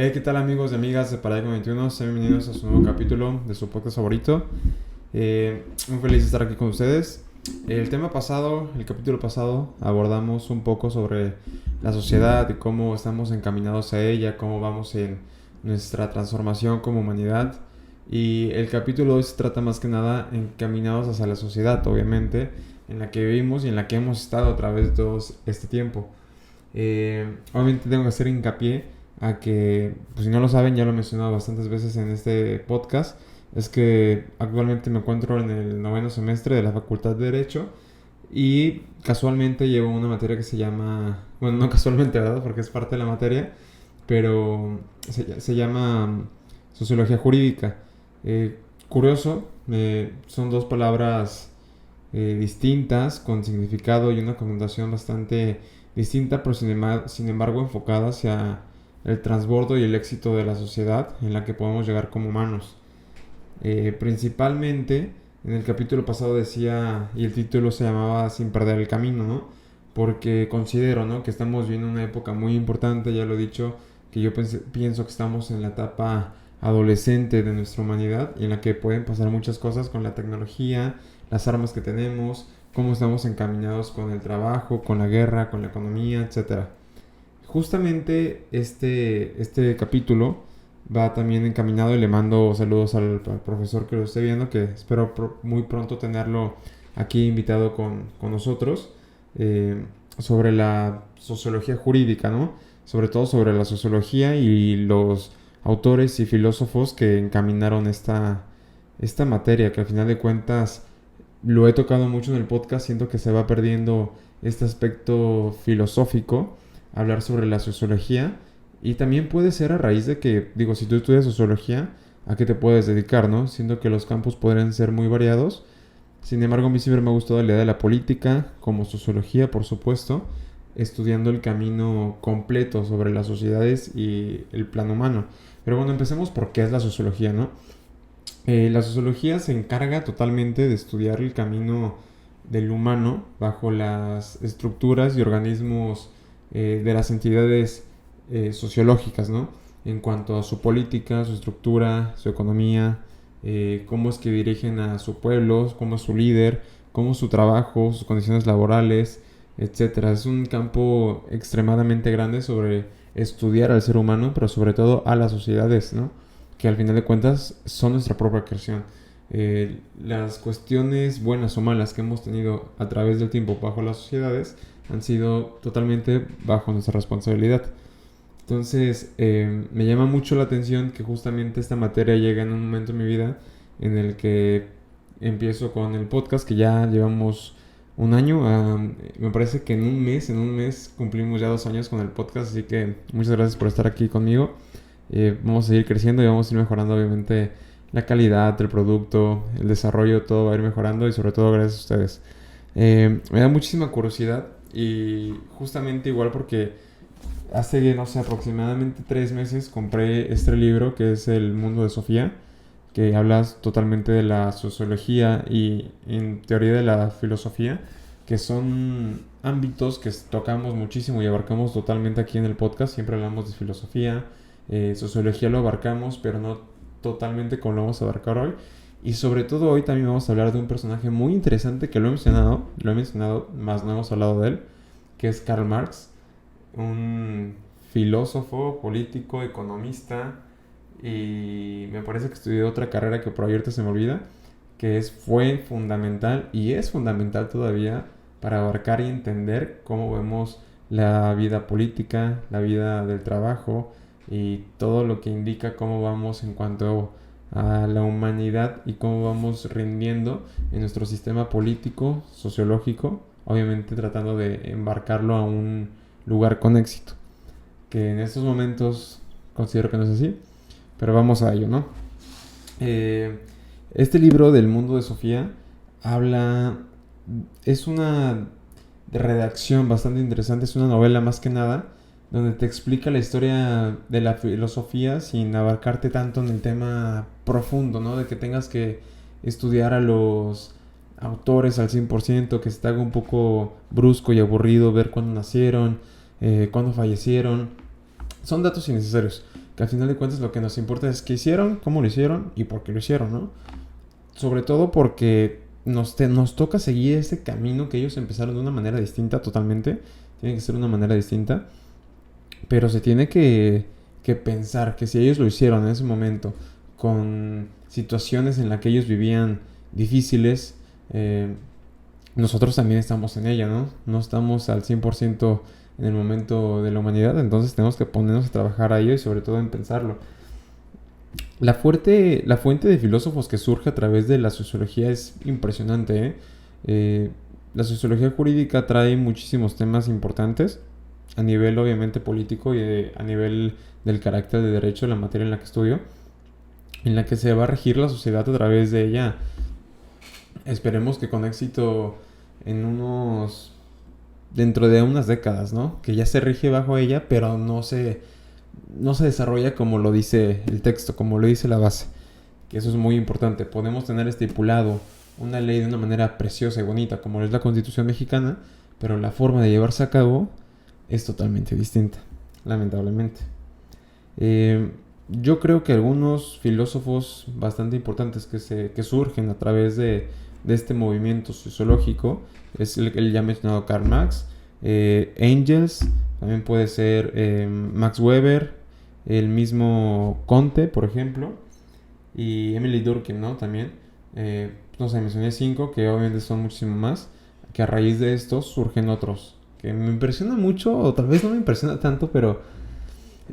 Hey, ¿qué tal amigos y amigas de Paradigma 21? Sean bienvenidos a su nuevo capítulo de su podcast favorito. Muy feliz de estar aquí con ustedes. El capítulo pasado, abordamos un poco sobre la sociedad y cómo estamos encaminados a ella, cómo vamos en nuestra transformación como humanidad. Y el capítulo de hoy se trata más que nada encaminados hacia la sociedad, obviamente, en la que vivimos y en la que hemos estado a través de todo este tiempo. Obviamente tengo que hacer hincapié a que, pues si no lo saben, ya lo he mencionado bastantes veces en este podcast, es que actualmente me encuentro en el 9º semestre de la Facultad de Derecho y casualmente llevo una materia que se llama, bueno, no casualmente, ¿verdad? Porque es parte de la materia, pero se llama Sociología Jurídica. Curioso, son dos palabras distintas, con significado y una connotación bastante distinta, pero sin embargo enfocada hacia el transbordo y el éxito de la sociedad en la que podemos llegar como humanos. Principalmente, en el capítulo pasado decía, y el título se llamaba Sin perder el camino, ¿no? Porque considero, ¿no?, que estamos viviendo una época muy importante, ya lo he dicho, que yo pienso que estamos en la etapa adolescente de nuestra humanidad y en la que pueden pasar muchas cosas con la tecnología, las armas que tenemos, cómo estamos encaminados con el trabajo, con la guerra, con la economía, etcétera. Justamente este capítulo va también encaminado y le mando saludos al profesor que lo esté viendo, que espero muy pronto tenerlo aquí invitado con nosotros, sobre la sociología jurídica, ¿no? Sobre todo sobre la sociología y los autores y filósofos que encaminaron esta materia, que al final de cuentas lo he tocado mucho en el podcast, siento que se va perdiendo este aspecto filosófico, hablar sobre la sociología, y también puede ser a raíz de que, digo, si tú estudias sociología, ¿a qué te puedes dedicar, no? Siento que los campos podrían ser muy variados. Sin embargo, a mí siempre me ha gustado la idea de la política, como sociología, por supuesto, estudiando el camino completo sobre las sociedades y el plano humano. Pero bueno, empecemos por qué es la sociología, ¿no? La sociología se encarga totalmente de estudiar el camino del humano bajo las estructuras y organismos de las entidades sociológicas, ¿no? En cuanto a su política, su estructura, su economía, cómo es que dirigen a su pueblo, cómo es su líder, cómo es su trabajo, sus condiciones laborales, etcétera. Es un campo extremadamente grande sobre estudiar al ser humano, pero sobre todo a las sociedades, ¿no?, que al final de cuentas son nuestra propia creación. Las cuestiones buenas o malas que hemos tenido a través del tiempo bajo las sociedades han sido totalmente bajo nuestra responsabilidad. Entonces, me llama mucho la atención que justamente esta materia llega en un momento en mi vida en el que empiezo con el podcast, que ya llevamos un año. Me parece que en un mes cumplimos ya 2 años con el podcast, así que muchas gracias por estar aquí conmigo. Vamos a seguir creciendo y vamos a ir mejorando, obviamente, la calidad del producto, el desarrollo, todo va a ir mejorando, y sobre todo gracias a ustedes. Me da muchísima curiosidad, y justamente igual porque hace, no sé, aproximadamente 3 meses compré este libro que es El Mundo de Sofía, que habla totalmente de la sociología y en teoría de la filosofía, que son ámbitos que tocamos muchísimo y abarcamos totalmente aquí en el podcast. Siempre hablamos de filosofía, sociología lo abarcamos, pero no totalmente como lo vamos a abarcar hoy. Y sobre todo hoy también vamos a hablar de un personaje muy interesante que lo he mencionado, más no hemos hablado de él, que es Karl Marx, un filósofo, político, economista, y me parece que estudió otra carrera que por ahorita se me olvida, que fue fundamental y es fundamental todavía para abarcar y entender cómo vemos la vida política, la vida del trabajo y todo lo que indica cómo vamos en cuanto a la humanidad y cómo vamos rindiendo en nuestro sistema político, sociológico, obviamente tratando de embarcarlo a un lugar con éxito, que en estos momentos considero que no es así, pero vamos a ello, ¿no? Este libro del Mundo de Sofía es una redacción bastante interesante, es una novela más que nada, donde te explica la historia de la filosofía sin abarcarte tanto en el tema profundo, ¿no? De que tengas que estudiar a los autores al 100%, que se te haga un poco brusco y aburrido ver cuándo nacieron, cuándo fallecieron. Son datos innecesarios. que al final de cuentas lo que nos importa es qué hicieron, cómo lo hicieron y por qué lo hicieron, ¿no? Sobre todo porque nos toca seguir ese camino que ellos empezaron de una manera distinta totalmente. Tiene que ser de una manera distinta. Pero se tiene que pensar que si ellos lo hicieron en ese momento, con situaciones en las que ellos vivían difíciles, nosotros también estamos en ella, ¿no? No estamos al 100% en el momento de la humanidad, entonces tenemos que ponernos a trabajar a ello y sobre todo en pensarlo. La fuente de filósofos que surge a través de la sociología es impresionante, ¿eh? La sociología jurídica trae muchísimos temas importantes a nivel obviamente político y a nivel del carácter de derecho, la materia en la que estudio, en la que se va a regir la sociedad a través de ella. Esperemos que con éxito dentro de unas décadas, ¿no? Que ya se rige bajo ella, pero no se desarrolla como lo dice el texto, como lo dice la base. Que eso es muy importante. Podemos tener estipulado una ley de una manera preciosa y bonita, como es la Constitución mexicana, pero la forma de llevarse a cabo es totalmente distinta, lamentablemente. Yo creo que algunos filósofos bastante importantes que surgen a través de este movimiento sociológico es el ya mencionado Karl Marx, Engels, también puede ser Max Weber, el mismo Comte, por ejemplo, y Emily Durkheim, ¿no? También, no sé, mencioné 5, que obviamente son muchísimo más, que a raíz de estos surgen otros, que me impresiona mucho, o tal vez no me impresiona tanto, pero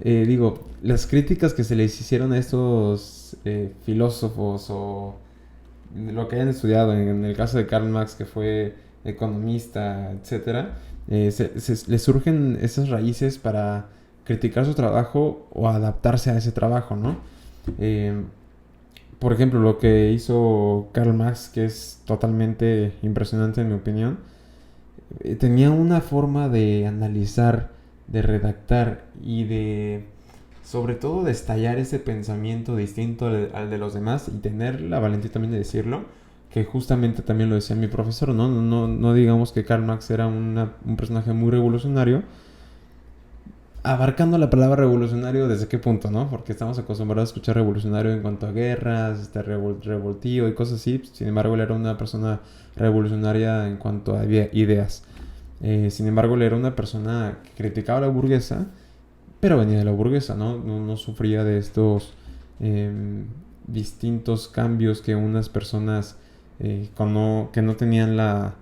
digo, las críticas que se les hicieron a estos filósofos o lo que hayan estudiado, en el caso de Karl Marx, que fue economista, etcétera, les surgen esas raíces para criticar su trabajo o adaptarse a ese trabajo, ¿no? Por ejemplo, lo que hizo Karl Marx, que es totalmente impresionante en mi opinión, tenía una forma de analizar, de redactar y de, sobre todo, de estallar ese pensamiento distinto al de los demás y tener la valentía también de decirlo, que justamente también lo decía mi profesor, ¿no? No digamos que Karl Marx era un personaje muy revolucionario, abarcando la palabra revolucionario desde qué punto, ¿no? Porque estamos acostumbrados a escuchar revolucionario en cuanto a guerras, revoltío y cosas así. Sin embargo, él era una persona revolucionaria en cuanto a ideas. Sin embargo, él era una persona que criticaba a la burguesa, pero venía de la burguesa, ¿no? No sufría de estos distintos cambios que unas personas que no tenían la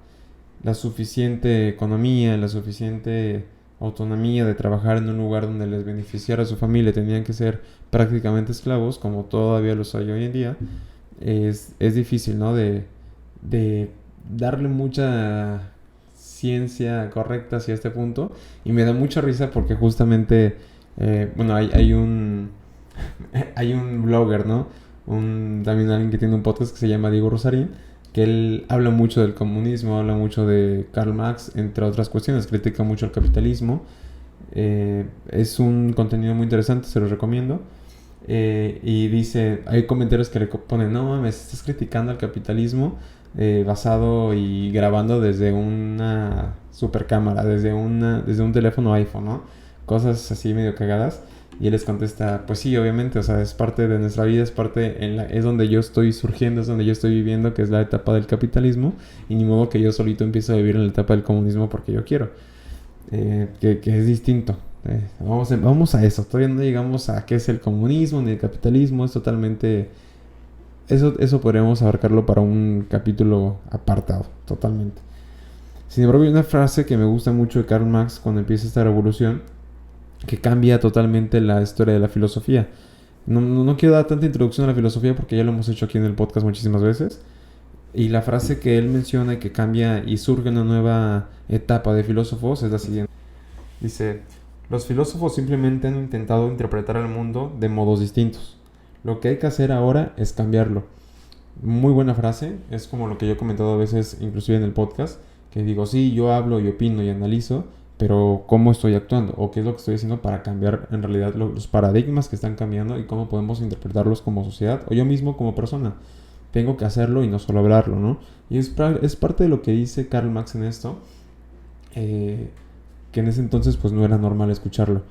suficiente economía, la suficiente autonomía de trabajar en un lugar donde les beneficiara a su familia, tenían que ser prácticamente esclavos, como todavía los hay hoy en día. Es difícil, ¿no? De darle mucha ciencia correcta hacia este punto, y me da mucha risa porque justamente bueno, hay un hay un blogger, ¿no? También alguien que tiene un podcast que se llama Diego Rosarín, que él habla mucho del comunismo, habla mucho de Karl Marx, entre otras cuestiones, critica mucho el capitalismo. Es un contenido muy interesante, se lo recomiendo. Y dice, hay comentarios que le ponen, no mames, estás criticando al capitalismo basado y grabando desde una super cámara, desde un teléfono iPhone, ¿no? Cosas así medio cagadas. Y él les contesta, pues sí, obviamente, o sea, es parte de nuestra vida, es donde yo estoy surgiendo, es donde yo estoy viviendo, que es la etapa del capitalismo, y ni modo que yo solito empiece a vivir en la etapa del comunismo porque yo quiero, que es distinto. Vamos a eso, todavía no llegamos a qué es el comunismo ni el capitalismo, es totalmente... Eso podríamos abarcarlo para un capítulo apartado, totalmente. Sin embargo, hay una frase que me gusta mucho de Karl Marx cuando empieza esta revolución, que cambia totalmente la historia de la filosofía. No quiero dar tanta introducción a la filosofía porque ya lo hemos hecho aquí en el podcast muchísimas veces. Y la frase que él menciona y que cambia y surge una nueva etapa de filósofos es la siguiente. Dice, los filósofos simplemente han intentado interpretar el mundo de modos distintos. Lo que hay que hacer ahora es cambiarlo. Muy buena frase, es como lo que yo he comentado a veces, inclusive en el podcast, que digo, sí, yo hablo y opino y analizo, pero cómo estoy actuando o qué es lo que estoy haciendo para cambiar en realidad los paradigmas que están cambiando y cómo podemos interpretarlos como sociedad o yo mismo como persona. Tengo que hacerlo y no solo hablarlo, ¿no? Y es parte de lo que dice Karl Marx en esto, que en ese entonces pues no era normal escucharlo.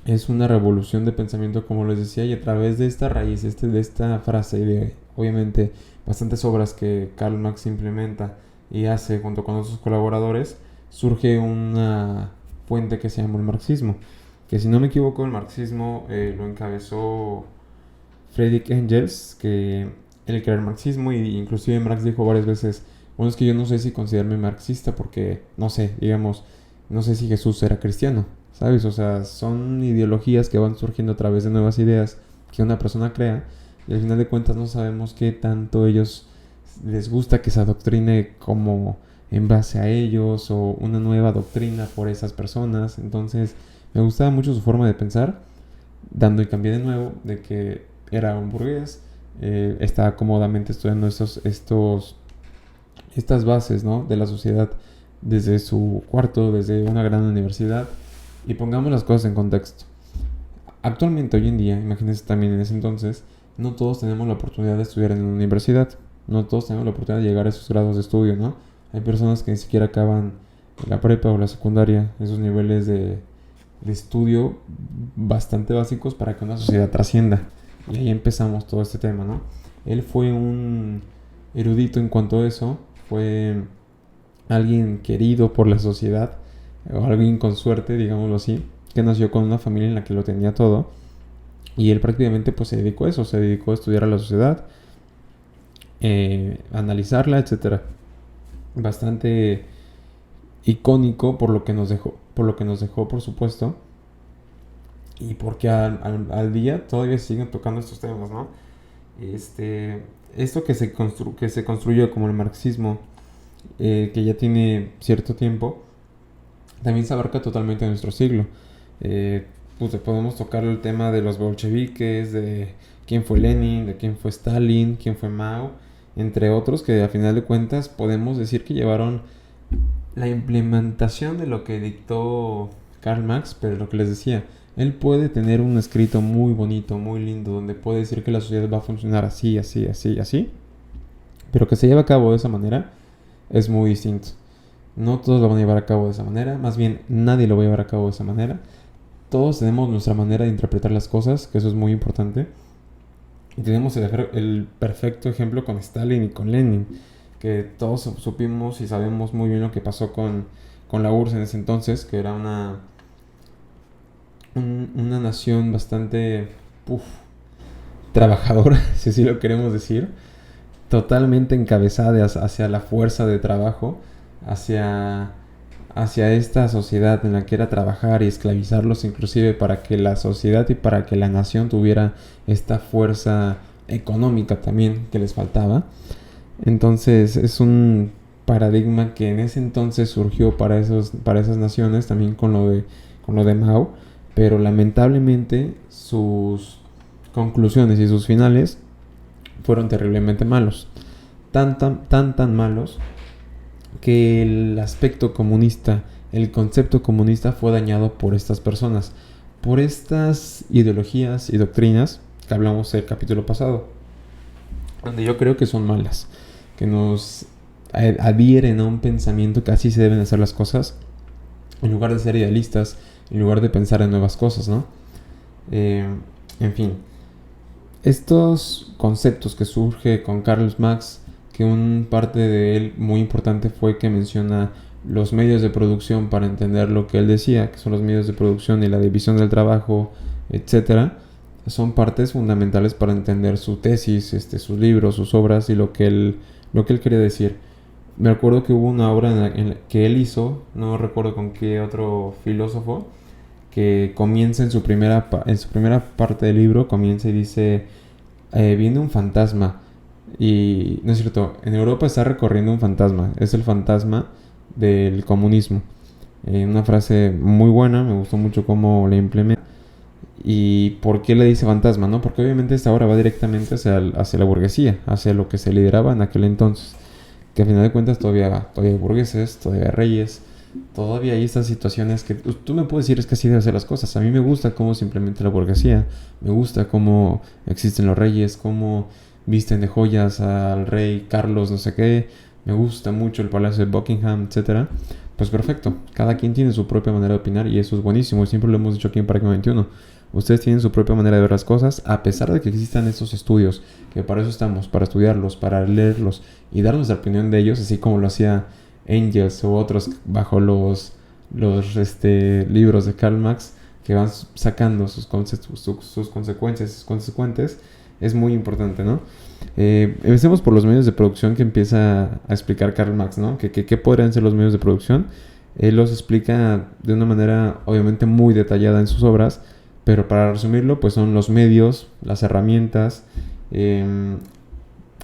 es una revolución de pensamiento, como les decía, y a través de esta raíz, de esta frase y de, obviamente, bastantes obras que Karl Marx implementa y hace junto con otros colaboradores, surge una fuente que se llama el marxismo. Que si no me equivoco, el marxismo lo encabezó Friedrich Engels, que él creó el marxismo, y inclusive Marx dijo varias veces, bueno, es que yo no sé si considerarme marxista porque, no sé, digamos, no sé si Jesús era cristiano, ¿sabes? O sea, son ideologías que van surgiendo a través de nuevas ideas que una persona crea, y al final de cuentas no sabemos qué tanto ellos les gusta que se adoctrine como en base a ellos, o una nueva doctrina por esas personas. Entonces me gustaba mucho su forma de pensar, dando y cambié de nuevo de que era un burgués, estaba cómodamente estudiando estas bases, ¿no?, de la sociedad desde su cuarto, desde una gran universidad. Y pongamos las cosas en contexto. Actualmente, hoy en día, imagínense también en ese entonces, no todos tenemos la oportunidad de estudiar en una universidad. No todos tenemos la oportunidad de llegar a esos grados de estudio, ¿no? Hay personas que ni siquiera acaban la prepa o la secundaria, esos niveles de estudio bastante básicos para que una sociedad trascienda. Y ahí empezamos todo este tema, ¿no? Él fue un erudito en cuanto a eso, fue alguien querido por la sociedad, o alguien con suerte, digámoslo así, que nació con una familia en la que lo tenía todo, y él prácticamente pues se dedicó a eso, se dedicó a estudiar a la sociedad, analizarla, etcétera. Bastante icónico por lo que nos dejó, por supuesto, y porque al día todavía siguen tocando estos temas, ¿no? Esto que se construyó como el marxismo, que ya tiene cierto tiempo, también se abarca totalmente nuestro siglo. Eh, pues podemos tocar el tema de los bolcheviques, de quién fue Lenin, de quién fue Stalin, quién fue Mao, entre otros, que a final de cuentas podemos decir que llevaron la implementación de lo que dictó Karl Marx. Pero lo que les decía, él puede tener un escrito muy bonito, muy lindo, donde puede decir que la sociedad va a funcionar así, así, así, así, pero que se lleve a cabo de esa manera es muy distinto. No todos lo van a llevar a cabo de esa manera, más bien nadie lo va a llevar a cabo de esa manera. Todos tenemos nuestra manera de interpretar las cosas, que eso es muy importante. Y tenemos el perfecto ejemplo con Stalin y con Lenin, que todos supimos y sabemos muy bien lo que pasó con la URSS en ese entonces, que era una nación bastante trabajadora, si así lo queremos decir, totalmente encabezada hacia la fuerza de trabajo, hacia, hacia esta sociedad en la que era trabajar y esclavizarlos, inclusive para que la sociedad y para que la nación tuviera esta fuerza económica también que les faltaba. Entonces es un paradigma que en ese entonces surgió para esas naciones, también con lo de Mao, pero lamentablemente sus conclusiones y sus finales fueron terriblemente malos. Tan malos que el aspecto comunista, el concepto comunista fue dañado por estas personas, por estas ideologías y doctrinas que hablamos el capítulo pasado, donde yo creo que son malas, que nos adhieren a un pensamiento que así se deben hacer las cosas, en lugar de ser idealistas, en lugar de pensar en nuevas cosas, ¿no? En fin, estos conceptos que surge con Karl Marx, que un parte de él muy importante fue que menciona los medios de producción para entender lo que él decía, que son los medios de producción y la división del trabajo, etcétera, son partes fundamentales para entender su tesis, sus libros, sus obras y lo que él quería decir. Me acuerdo que hubo una obra en la que él hizo, no recuerdo con qué otro filósofo, que comienza en su primera parte del libro, comienza y dice, viene un fantasma. Y no es cierto, en Europa está recorriendo un fantasma, es el fantasma del comunismo. Una frase muy buena, me gustó mucho cómo la implementa. ¿Y por qué le dice fantasma? ¿No? Porque obviamente esta obra va directamente hacia la burguesía, hacia lo que se lideraba en aquel entonces. Que a final de cuentas todavía hay burgueses, todavía hay reyes, todavía hay estas situaciones que tú me puedes decir es que así deben hacer las cosas. A mí me gusta cómo se implementa la burguesía, me gusta cómo existen los reyes, cómo visten de joyas al rey Carlos no sé qué, me gusta mucho el palacio de Buckingham, etcétera. pues perfecto, cada quien tiene su propia manera de opinar y eso es buenísimo, siempre lo hemos dicho aquí en Parque 21. Ustedes tienen su propia manera de ver las cosas, a pesar de que existan estos estudios, que para eso estamos, para estudiarlos, para leerlos y dar nuestra opinión de ellos, así como lo hacía Engels u otros bajo los libros de Karl Marx, que van sacando sus consecuencias, sus consecuentes, es muy importante, ¿no? Empecemos por los medios de producción que empieza a explicar Karl Marx, ¿no? ¿Qué podrían ser los medios de producción? Él los explica de una manera obviamente muy detallada en sus obras, pero para resumirlo, pues son los medios, las herramientas,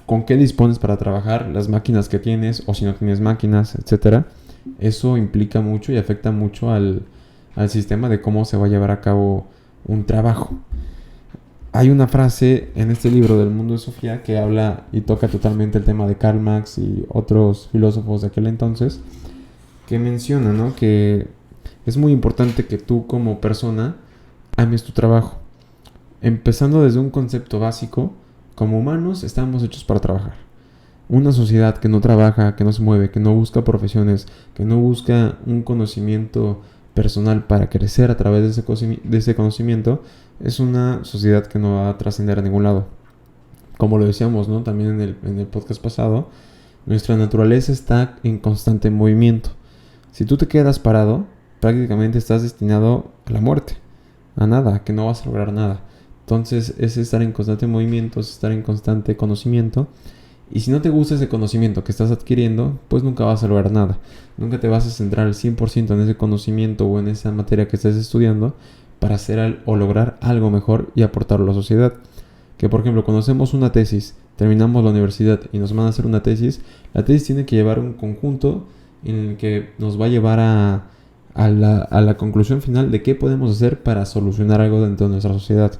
con qué dispones para trabajar, las máquinas que tienes o si no tienes máquinas, etcétera. Eso implica mucho y afecta mucho al sistema de cómo se va a llevar a cabo un trabajo. Hay una frase en este libro del Mundo de Sofía que habla y toca totalmente el tema de Karl Marx y otros filósofos de aquel entonces, que menciona, ¿no?, que es muy importante que tú como persona ames tu trabajo. Empezando desde un concepto básico, como humanos estamos hechos para trabajar. Una sociedad que no trabaja, que no se mueve, que no busca profesiones, que no busca un conocimiento personal para crecer a través de ese conocimiento, es una sociedad que no va a trascender a ningún lado. Como lo decíamos, ¿no?, también en el podcast pasado, nuestra naturaleza está en constante movimiento. Si tú te quedas parado, prácticamente estás destinado a la muerte, a nada, que no vas a lograr nada. Entonces es estar en constante movimiento, es estar en constante conocimiento. Y si no te gusta ese conocimiento que estás adquiriendo, pues nunca vas a lograr nada. Nunca te vas a centrar al 100% en ese conocimiento o en esa materia que estés estudiando para hacer o lograr algo mejor y aportarlo a la sociedad. Que por ejemplo, cuando hacemos una tesis, terminamos la universidad y nos van a hacer una tesis, la tesis tiene que llevar un conjunto en el que nos va a llevar a la conclusión final de qué podemos hacer para solucionar algo dentro de nuestra sociedad.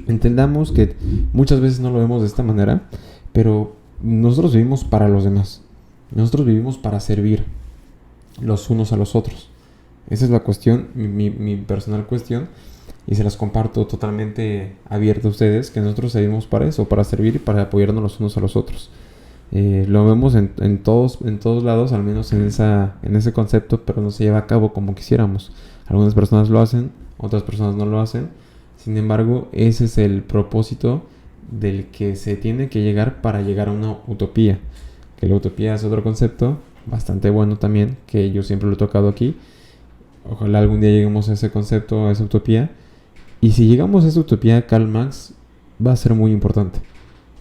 Entendamos que muchas veces no lo vemos de esta manera, pero nosotros vivimos para los demás. Nosotros vivimos para servir los unos a los otros. Esa es la cuestión, mi personal cuestión, y se las comparto totalmente abierta a ustedes, que nosotros vivimos para eso, para servir y para apoyarnos los unos a los otros. Lo vemos en todos lados, al menos en ese concepto, pero no se lleva a cabo como quisiéramos. Algunas personas lo hacen, otras personas no lo hacen. Sin embargo, ese es el propósito del que se tiene que llegar para llegar a una utopía. Que la utopía es otro concepto bastante bueno también, que yo siempre lo he tocado aquí. Ojalá algún día lleguemos a ese concepto, a esa utopía. Y si llegamos a esa utopía, Karl Marx va a ser muy importante.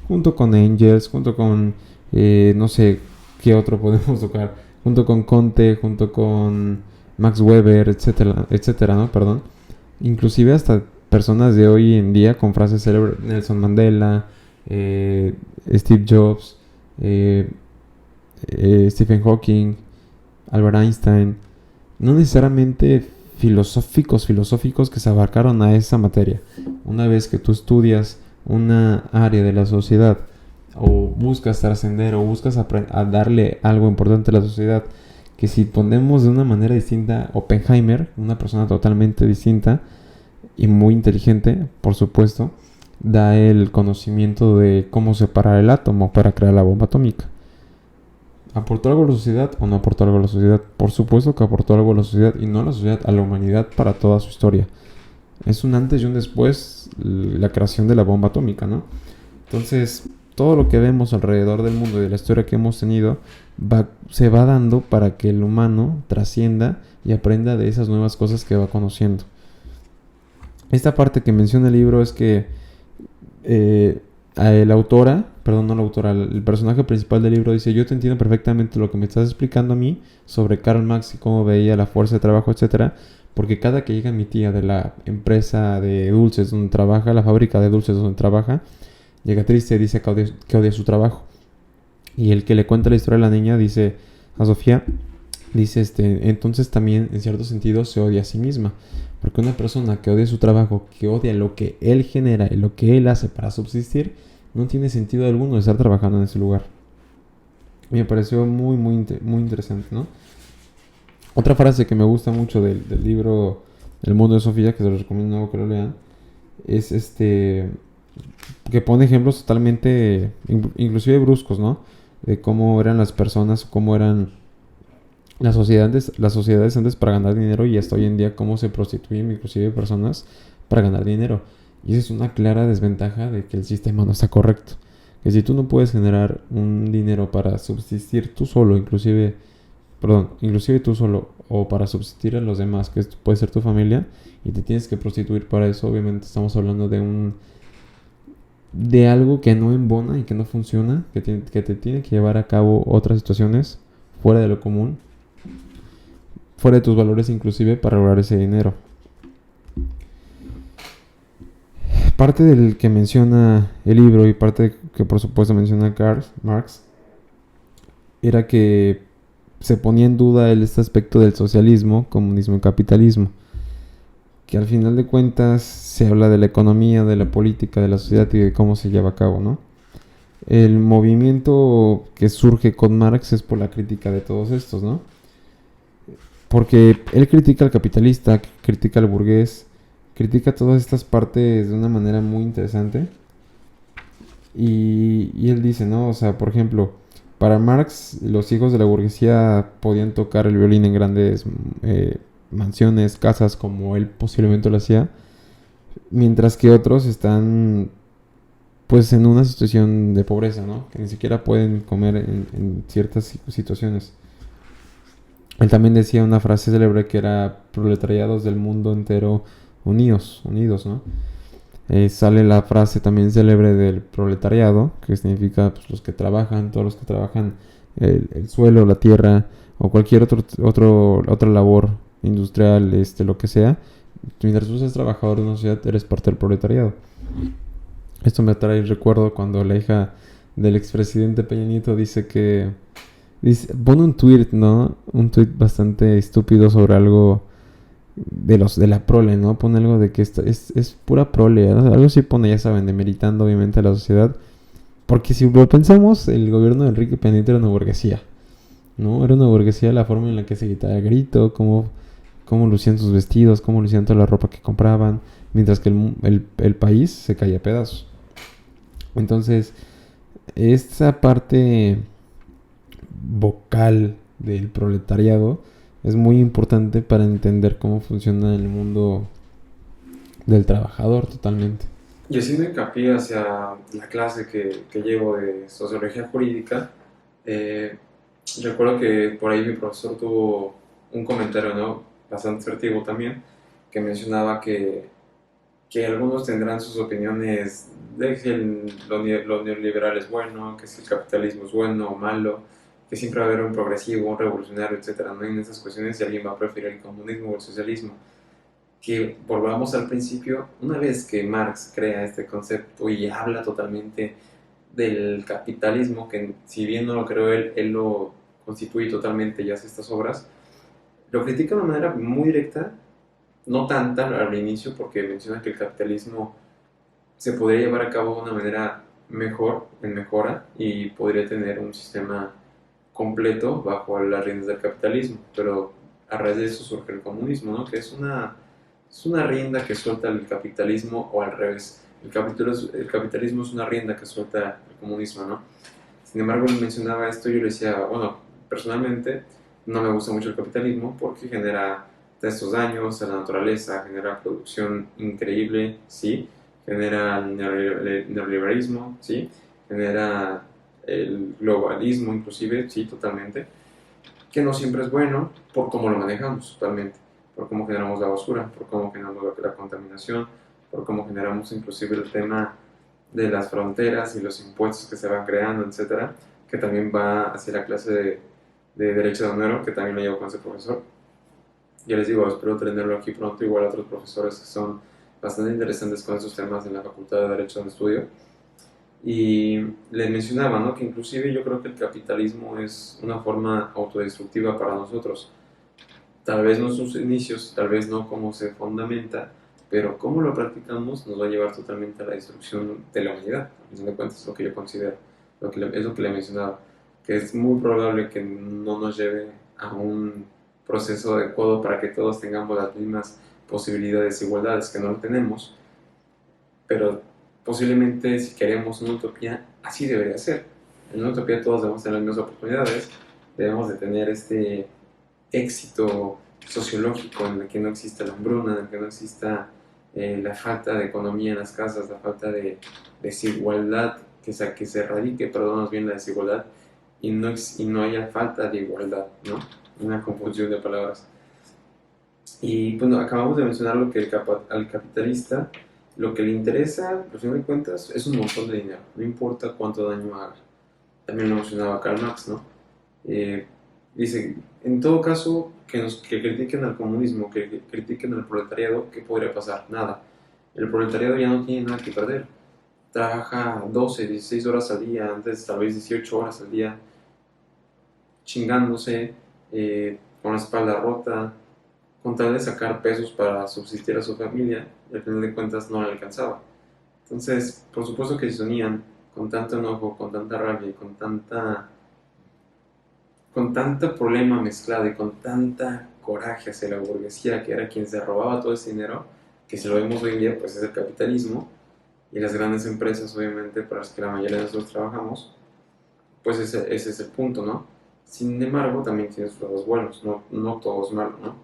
Junto con Engels, junto con, no sé qué otro podemos tocar. Junto con Comte, junto con Max Weber, etcétera, etcétera, ¿no? Perdón. Inclusive hasta personas de hoy en día con frases célebres, Nelson Mandela, Steve Jobs, Stephen Hawking, Albert Einstein, no necesariamente filosóficos que se abarcaron a esa materia. Una vez que tú estudias una área de la sociedad o buscas trascender o buscas a darle algo importante a la sociedad, que si ponemos de una manera distinta, Oppenheimer, una persona totalmente distinta y muy inteligente, por supuesto, da el conocimiento de cómo separar el átomo para crear la bomba atómica. ¿Aportó algo a la sociedad o no aportó algo a la sociedad? Por supuesto que aportó algo a la sociedad, y no a la sociedad, a la humanidad para toda su historia. Es un antes y un después la creación de la bomba atómica, ¿no? Entonces, todo lo que vemos alrededor del mundo y de la historia que hemos tenido se va dando para que el humano trascienda y aprenda de esas nuevas cosas que va conociendo. Esta parte que menciona el libro es que el personaje principal del libro dice: yo te entiendo perfectamente lo que me estás explicando a mí sobre Karl Marx y cómo veía la fuerza de trabajo, etcétera, porque cada que llega mi tía de la empresa de dulces donde trabaja, la fábrica de dulces donde trabaja, llega triste y dice que odia su trabajo. Y el que le cuenta la historia a la niña dice, a Sofía, dice, entonces también en cierto sentido se odia a sí misma. Porque una persona que odia su trabajo, que odia lo que él genera y lo que él hace para subsistir, no tiene sentido alguno de estar trabajando en ese lugar. Me pareció muy, muy, muy interesante, ¿no? Otra frase que me gusta mucho del libro El Mundo de Sofía, que se los recomiendo que lo lean, es que pone ejemplos totalmente, inclusive bruscos, ¿no? De cómo eran las personas, cómo eran Las sociedades antes para ganar dinero y hasta hoy en día cómo se prostituyen inclusive personas para ganar dinero. Y esa es una clara desventaja de que el sistema no está correcto. Que si tú no puedes generar un dinero para subsistir tú solo, inclusive tú solo, o para subsistir a los demás, que puede ser tu familia, y te tienes que prostituir para eso, obviamente estamos hablando de algo que no embona y que no funciona, que te tiene que llevar a cabo otras situaciones fuera de lo común, fuera de tus valores inclusive para lograr ese dinero. Parte del que menciona el libro y parte que por supuesto menciona Karl Marx era que se ponía en duda este aspecto del socialismo, comunismo y capitalismo, que al final de cuentas se habla de la economía, de la política, de la sociedad y de cómo se lleva a cabo, ¿no? El movimiento que surge con Marx es por la crítica de todos estos, ¿no? Porque él critica al capitalista, critica al burgués, critica todas estas partes de una manera muy interesante. Y él dice, ¿no? O sea, por ejemplo, para Marx, los hijos de la burguesía podían tocar el violín en grandes mansiones, casas, como él posiblemente lo hacía, mientras que otros están, pues, en una situación de pobreza, ¿no? Que ni siquiera pueden comer en ciertas situaciones. Él también decía una frase célebre que era proletariados del mundo entero unidos, ¿no? Sale la frase también célebre del proletariado, que significa pues, los que trabajan, todos los que trabajan el suelo, la tierra o cualquier otra labor industrial, lo que sea. Mientras tú seas trabajador de una sociedad, eres parte del proletariado. Esto me trae el recuerdo cuando la hija del expresidente Peña Nieto pone un tweet, ¿no? Un tweet bastante estúpido sobre algo de la prole, ¿no? Pone algo de que esto es pura prole, ¿no? Algo así pone, ya saben, demeritando obviamente a la sociedad. Porque si lo pensamos, el gobierno de Enrique Peña Nieto era una burguesía, ¿no? Era una burguesía la forma en la que se gritaba el grito, cómo lucían sus vestidos, cómo lucían toda la ropa que compraban, mientras que el país se caía a pedazos. Entonces, esta parte vocal del proletariado es muy importante para entender cómo funciona el mundo del trabajador totalmente. Y haciendo hincapié hacia la clase que llevo de sociología jurídica, eh, recuerdo que por ahí mi profesor tuvo un comentario, ¿no? Bastante asertivo también, que mencionaba que algunos tendrán sus opiniones de que lo neoliberal es bueno, que si el capitalismo es bueno o malo, que siempre va a haber un progresivo, un revolucionario, etcétera. No hay en esas cuestiones si alguien va a preferir el comunismo o el socialismo. Que volvamos al principio, una vez que Marx crea este concepto y habla totalmente del capitalismo, que si bien no lo creó él, él lo constituye totalmente y hace estas obras, lo critica de una manera muy directa, no tanta al inicio, porque menciona que el capitalismo se podría llevar a cabo de una manera mejor, en mejora, y podría tener un sistema completo bajo las riendas del capitalismo, pero a raíz de eso surge el comunismo, ¿no? Que es una rienda que suelta el capitalismo o al revés. El capitalismo es una rienda que suelta el comunismo, ¿no? Sin embargo, él mencionaba esto y yo le decía, bueno, personalmente no me gusta mucho el capitalismo porque genera estos daños a la naturaleza, genera producción increíble, sí, genera neoliberalismo, sí, genera el globalismo inclusive, sí, totalmente, que no siempre es bueno por cómo lo manejamos totalmente, por cómo generamos la basura, por cómo generamos la contaminación, por cómo generamos inclusive el tema de las fronteras y los impuestos que se van creando, etcétera, que también va hacia la clase de Derecho de Honor, que también lo llevo con ese profesor. Ya les digo, espero tenerlo aquí pronto, igual a otros profesores que son bastante interesantes con esos temas en la Facultad de Derecho donde estudio. Y les mencionaba, ¿no? Que inclusive yo creo que el capitalismo es una forma autodestructiva para nosotros. Tal vez no sus inicios, tal vez no cómo se fundamenta, pero cómo lo practicamos nos va a llevar totalmente a la destrucción de la humanidad. A fin de cuentas es lo que yo considero, es lo que le mencionaba, que es muy probable que no nos lleve a un proceso adecuado para que todos tengamos las mismas posibilidades e igualdades, que no lo tenemos, pero posiblemente si queremos una utopía, así debería ser. En una utopía todos debemos tener las mismas oportunidades, debemos de tener éxito sociológico en el que no exista la hambruna, en el que no exista la falta de economía en las casas, la falta de desigualdad, que se erradique, perdón, más bien la desigualdad, y no haya falta de igualdad, ¿no? Una confusión de palabras. Y bueno, acabamos de mencionar lo que al capitalista lo que le interesa, al final de cuentas, es un montón de dinero, no importa cuánto daño haga. También lo mencionaba Karl Marx, ¿no? Eh, Dice, en todo caso, que critiquen al comunismo, que critiquen al proletariado, ¿qué podría pasar? Nada. El proletariado ya no tiene nada que perder. Trabaja 12, 16 horas al día, antes tal vez 18 horas al día, chingándose, con la espalda rota, con tal de sacar pesos para subsistir a su familia, y al final de cuentas no le alcanzaba. Entonces, por supuesto que si se unían con tanto enojo, con tanta rabia y con tanto problema mezclado y con tanta coraje hacia la burguesía, que era quien se robaba todo ese dinero, que si lo vemos hoy en día, pues es el capitalismo y las grandes empresas, obviamente, para las que la mayoría de nosotros trabajamos, pues ese es el punto, ¿no? Sin embargo, también tiene sus lados buenos, no todo es malo, ¿no?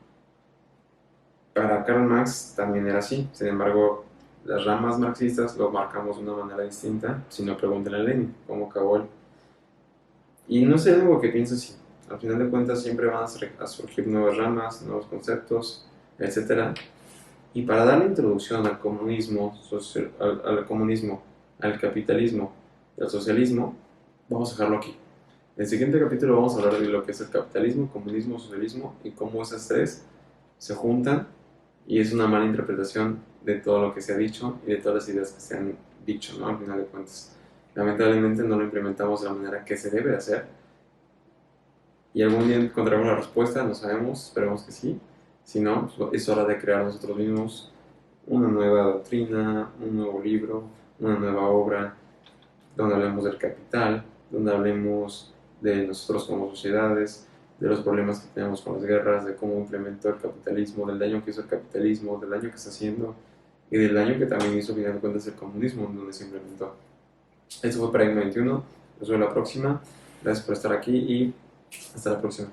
Para Karl Marx también era así, sin embargo, las ramas marxistas lo marcamos de una manera distinta, si no pregúntenle a Lenin cómo acabó él. Y no sé algo que pienso así, al final de cuentas siempre van a surgir nuevas ramas, nuevos conceptos, etcétera. Y para dar la introducción al comunismo, al comunismo, al capitalismo y al socialismo, vamos a dejarlo aquí. En el siguiente capítulo vamos a hablar de lo que es el capitalismo, comunismo, socialismo y cómo esas tres se juntan y es una mala interpretación de todo lo que se ha dicho y de todas las ideas que se han dicho, ¿no? Al final de cuentas. Lamentablemente no lo implementamos de la manera que se debe hacer y algún día encontraremos la respuesta, no sabemos, esperemos que sí. Si no, pues es hora de crear nosotros mismos una nueva doctrina, un nuevo libro, una nueva obra, donde hablemos del capital, donde hablemos de nosotros como sociedades, de los problemas que tenemos con las guerras, de cómo implementó el capitalismo, del daño que hizo el capitalismo, del daño que está haciendo y del daño que también hizo, al final de cuentas, el comunismo, en donde se implementó. Eso fue Paradigma 21. Nos vemos la próxima. Gracias por estar aquí y hasta la próxima.